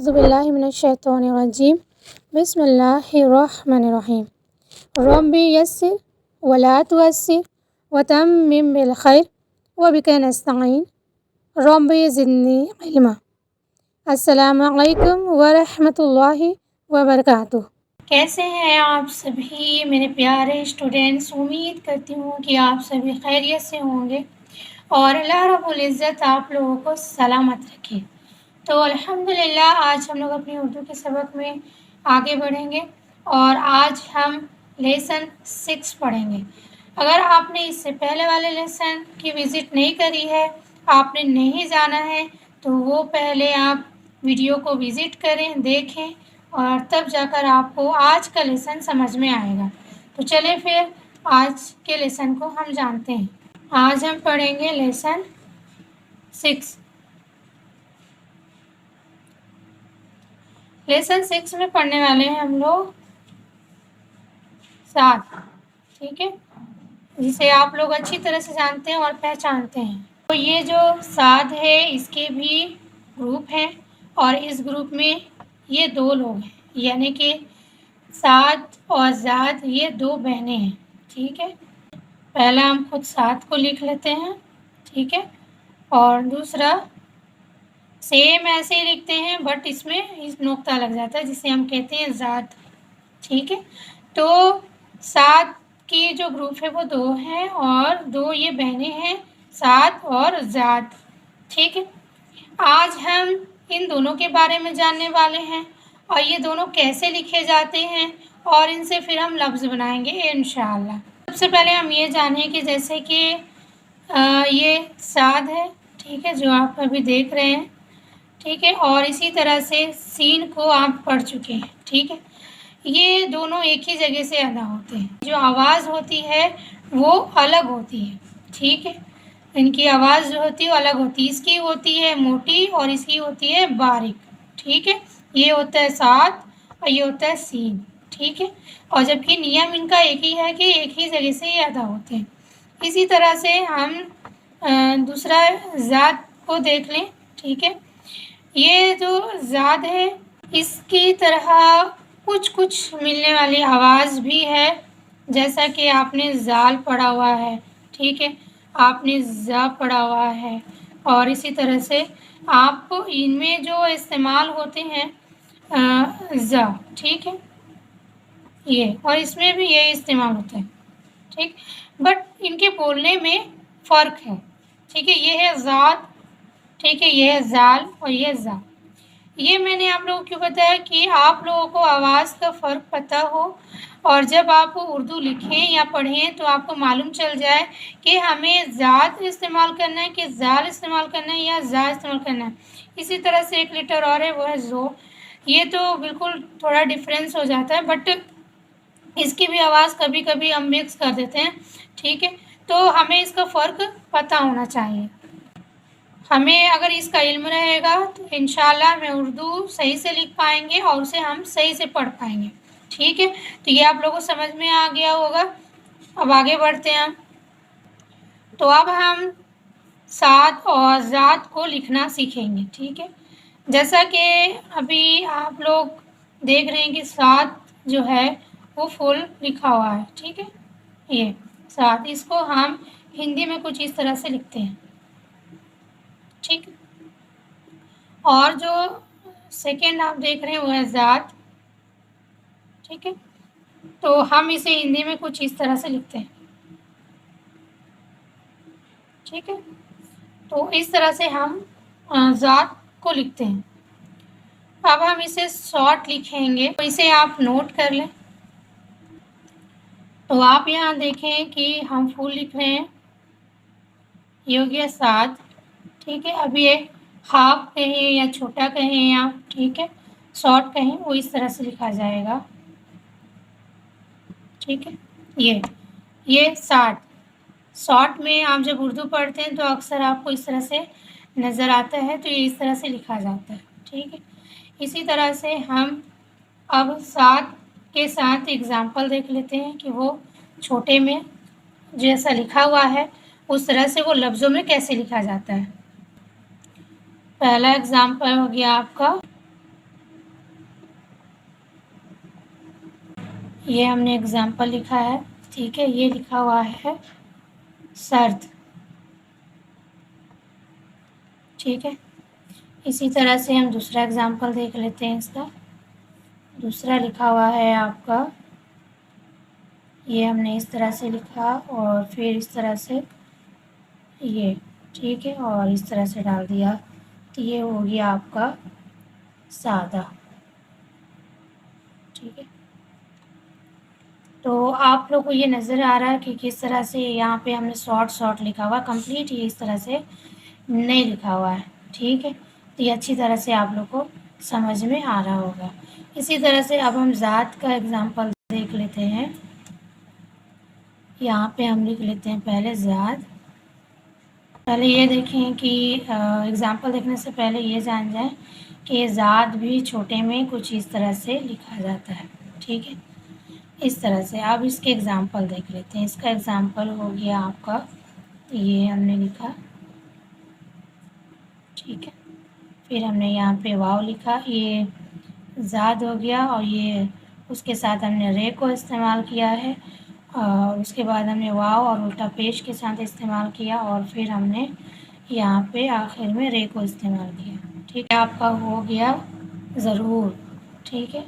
أعوذ بالله من الشيطان الرجيم بسم الله الرحمن الرحيم ربي يسر ولا تعسر وتمم بالخير وبك نستعين ربي زدني علما۔ السلام علیکم ورحمۃ اللہ وبرکاتہ۔ کیسے ہیں آپ سبھی میرے پیارے اسٹوڈینٹس؟ امید کرتی ہوں کہ آپ سبھی خیریت سے ہوں گے اور اللہ رب العزت آپ لوگوں کو سلامت رکھے۔ تو الحمدللہ آج ہم لوگ اپنی اردو کے سبق میں آگے بڑھیں گے اور آج ہم لیسن 6 پڑھیں گے۔ اگر آپ نے اس سے پہلے والے لیسن کی وزٹ نہیں کری ہے، آپ نے نہیں جانا ہے، تو وہ پہلے آپ ویڈیو کو وزٹ کریں، دیکھیں اور تب جا کر آپ کو آج کا لیسن سمجھ میں آئے گا۔ تو چلیں پھر آج کے لیسن کو ہم جانتے ہیں۔ آج ہم پڑھیں گے لیسن 6۔ لیسن 6 میں پڑھنے والے ہیں ہم لوگ 7، ٹھیک ہے، جسے آپ لوگ اچھی طرح سے جانتے ہیں اور پہچانتے ہیں۔ تو یہ جو 7 ہے اس کے بھی گروپ ہیں اور اس گروپ میں یہ 2 لوگ ہیں، یعنی کہ 7 اور ذات یہ 2 بہنیں ہیں، ٹھیک ہے۔ پہلا ہم خود 7 کو لکھ لیتے ہیں، ٹھیک ہے، اور دوسرا سیم ایسے ہی لکھتے ہیں بٹ اس میں نقطہ لگ جاتا ہے جسے ہم کہتے ہیں ذات، ٹھیک ہے۔ تو 7 کی جو گروپ ہے وہ 2 ہیں اور 2 یہ بہنیں ہیں، 7 اور ذات، ٹھیک ہے۔ آج ہم ان دونوں کے بارے میں جاننے والے ہیں اور یہ دونوں کیسے لکھے جاتے ہیں اور ان سے پھر ہم لفظ بنائیں گے انشاءاللہ۔ سب سے پہلے ہم یہ جانیں کہ جیسے کہ یہ 7 ہے، ٹھیک ہے، جو آپ ابھی دیکھ رہے ہیں، ٹھیک ہے، اور اسی طرح سے سین کو آپ پڑھ چکے ہیں، ٹھیک ہے۔ یہ دونوں ایک ہی جگہ سے ادا ہوتے ہیں، جو آواز ہوتی ہے وہ الگ ہوتی ہے، ٹھیک ہے، ان کی آواز جو ہوتی ہے وہ الگ ہوتی ہے، اس کی ہوتی ہے موٹی اور اس کی ہوتی ہے باریک، ٹھیک ہے۔ یہ ہوتا ہے 7 اور یہ ہوتا ہے سین، ٹھیک ہے، اور جبکہ نیم ان کا ایک ہی ہے کہ ایک ہی جگہ سے یہ ادا ہوتے ہیں۔ اسی طرح سے ہم دوسرا ذات کو دیکھ لیں، ٹھیک ہے۔ یہ جو ذات ہے اس کی طرح کچھ ملنے والی آواز بھی ہے، جیسا کہ آپ نے زال پڑھا ہوا ہے، ٹھیک ہے، آپ نے زا پڑھا ہوا ہے، اور اسی طرح سے آپ ان میں جو استعمال ہوتے ہیں زا، ٹھیک ہے، یہ اور اس میں بھی یہ استعمال ہوتا ہے، ٹھیک، بٹ ان کے بولنے میں فرق ہے، ٹھیک ہے۔ یہ ہے ذات، ٹھیک ہے، یہ ہے زال اور یہ زا۔ یہ میں نے آپ لوگوں کو کیوں بتایا کہ آپ لوگوں کو آواز کا فرق پتہ ہو اور جب آپ اردو لکھیں یا پڑھیں تو آپ کو معلوم چل جائے کہ ہمیں ذات استعمال کرنا ہے کہ زال استعمال کرنا ہے یا زا استعمال کرنا ہے۔ اسی طرح سے ایک لیٹر اور ہے، وہ ہے زو۔ یہ تو بالکل تھوڑا ڈفرینس ہو جاتا ہے بٹ اس کی بھی آواز کبھی کبھی ہم مکس کر دیتے ہیں، ٹھیک ہے، تو ہمیں اس کا فرق پتہ ہونا چاہیے۔ ہمیں اگر اس کا علم رہے گا تو انشاءاللہ ہمیں اردو صحیح سے لکھ پائیں گے اور اسے ہم صحیح سے پڑھ پائیں گے، ٹھیک ہے۔ تو یہ آپ لوگوں کو سمجھ میں آ گیا ہوگا۔ اب آگے بڑھتے ہیں ہم۔ تو اب ہم 7 اور ذات کو لکھنا سیکھیں گے، ٹھیک ہے۔ جیسا کہ ابھی آپ لوگ دیکھ رہے ہیں کہ 7 جو ہے وہ فل لکھا ہوا ہے، ٹھیک ہے، یہ 7 اس کو ہم ہندی میں کچھ اس طرح سے لکھتے ہیں، ٹھیک، اور جو سیکنڈ آپ دیکھ رہے ہیں وہ ہے ذات، ٹھیک ہے، تو ہم اسے ہندی میں کچھ اس طرح سے لکھتے ہیں، ٹھیک ہے۔ تو اس طرح سے ہم ذات کو لکھتے ہیں۔ اب ہم اسے شارٹ لکھیں گے، تو اسے آپ نوٹ کر لیں۔ تو آپ یہاں دیکھیں کہ ہم فل لکھ رہے ہیں، یہ ہو گیا 7، ٹھیک ہے۔ اب یہ ہاف کہیں یا چھوٹا کہیں آپ، ٹھیک ہے، شارٹ کہیں، وہ اس طرح سے لکھا جائے گا، ٹھیک ہے۔ یہ 7 شارٹ میں آپ جب اردو پڑھتے ہیں تو اکثر آپ کو اس طرح سے نظر آتا ہے، تو یہ اس طرح سے لکھا جاتا ہے، ٹھیک ہے۔ اسی طرح سے ہم اب 7 کے ساتھ اگزامپل دیکھ لیتے ہیں کہ وہ چھوٹے میں جیسا لکھا ہوا ہے اس طرح سے وہ لفظوں میں کیسے لکھا جاتا ہے۔ پہلا اگزامپل ہو گیا آپ کا یہ ہم نے اگزامپل لکھا ہے، ٹھیک ہے، یہ لکھا ہوا ہے سرد، ٹھیک ہے۔ اسی طرح سے ہم دوسرا اگزامپل دیکھ لیتے ہیں۔ اس کا دوسرا لکھا ہوا ہے آپ کا، یہ ہم نے اس طرح سے لکھا اور پھر اس طرح سے یہ، ٹھیک ہے، اور اس طرح سے ڈال دیا، تو یہ ہو گیا آپ کا سادہ، ٹھیک ہے۔ تو آپ لوگ کو یہ نظر آ رہا ہے کہ کس طرح سے یہاں پہ ہم نے شارٹ لکھا ہوا، کمپلیٹ یہ اس طرح سے نہیں لکھا ہوا ہے، ٹھیک ہے۔ تو یہ اچھی طرح سے آپ لوگ کو سمجھ میں آ رہا ہوگا۔ اسی طرح سے اب ہم ذات کا اگزامپل دیکھ لیتے ہیں۔ یہاں پہ ہم لکھ لیتے ہیں پہلے ذات۔ پہلے یہ دیکھیں کہ اگزامپل دیکھنے سے پہلے یہ جان جائیں کہ ذات بھی چھوٹے میں کچھ اس طرح سے لکھا جاتا ہے، ٹھیک ہے، اس طرح سے۔ اب اس کے اگزامپل دیکھ لیتے ہیں۔ اس کا اگزامپل ہو گیا آپ کا، یہ ہم نے لکھا، ٹھیک ہے، پھر ہم نے یہاں پہ واو لکھا، یہ زاد ہو گیا، اور یہ اس کے ساتھ ہم نے رے کو استعمال کیا ہے، اور اس کے بعد ہم نے واو اور الٹا پیش کے ساتھ استعمال کیا، اور پھر ہم نے یہاں پہ آخر میں رے کو استعمال کیا، ٹھیک ہے۔ آپ کا ہو گیا ضرور، ٹھیک ہے،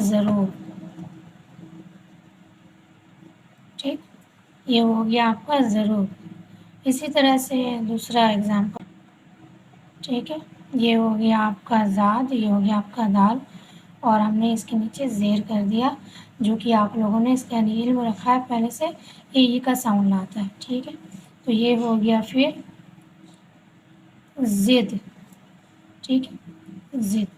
ضرور، ٹھیک، یہ ہو گیا آپ کا ضرور۔ اسی طرح سے دوسرا اگزامپل، ٹھیک ہے، یہ ہو گیا آپ کا ذات، یہ ہو گیا آپ کا دال، اور ہم نے اس کے نیچے زیر کر دیا، جو کہ آپ لوگوں نے اس کا علم رکھا ہے پہلے سے، یہ کا ساؤنڈ آتا ہے، ٹھیک ہے۔ تو یہ ہو گیا پھر ضد، ٹھیک ہے، ضد۔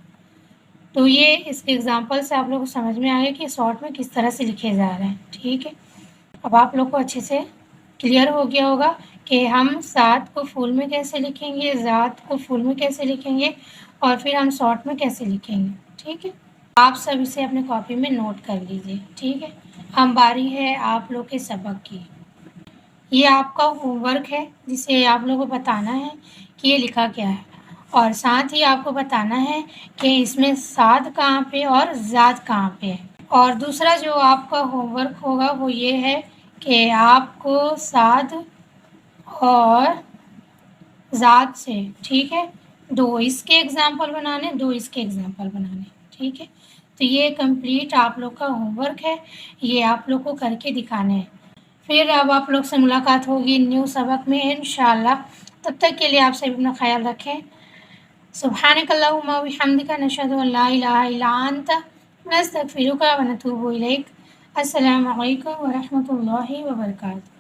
تو یہ اس کے اگزامپل سے آپ لوگوں کو سمجھ میں آ گیا کہ شارٹ میں کس طرح سے لکھے جا رہے ہیں، ٹھیک ہے۔ اب آپ لوگ کو اچھے سے کلیئر ہو گیا ہوگا کہ ہم ساتھ کو فل میں کیسے لکھیں گے، ذات کو فل میں کیسے لکھیں گے، اور پھر ہم شارٹ میں کیسے لکھیں گے، ٹھیک ہے۔ آپ سب اسے اپنے کاپی میں نوٹ کر لیجئے، ٹھیک ہے۔ اب باری ہے آپ لوگ کے سبق کی۔ یہ آپ کا ہوم ورک ہے، جسے آپ لوگوں کو بتانا ہے کہ یہ لکھا کیا ہے، اور ساتھ ہی آپ کو بتانا ہے کہ اس میں صاد کہاں پہ اور ذات کہاں پہ ہے۔ اور دوسرا جو آپ کا ہوم ورک ہوگا وہ یہ ہے کہ آپ کو صاد اور ذات سے، ٹھیک ہے، دو اس کے اگزامپل بنانے، دو اس کے اگزامپل بنانے، ٹھیک ہے۔ تو یہ کمپلیٹ آپ لوگ کا ہوم ورک ہے، یہ آپ لوگ کو کر کے دکھانے ہیں۔ پھر اب آپ لوگ سے ملاقات ہوگی نیو سبق میں انشاءاللہ۔ تب تک کے لیے آپ سب اپنا خیال رکھیں۔ سبحانک اللہم و بحمدک، نشہد ان لا الہ الا انت، نستغفرک و نتوب الیک۔ السلام علیکم ورحمۃ اللہ وبرکاتہ۔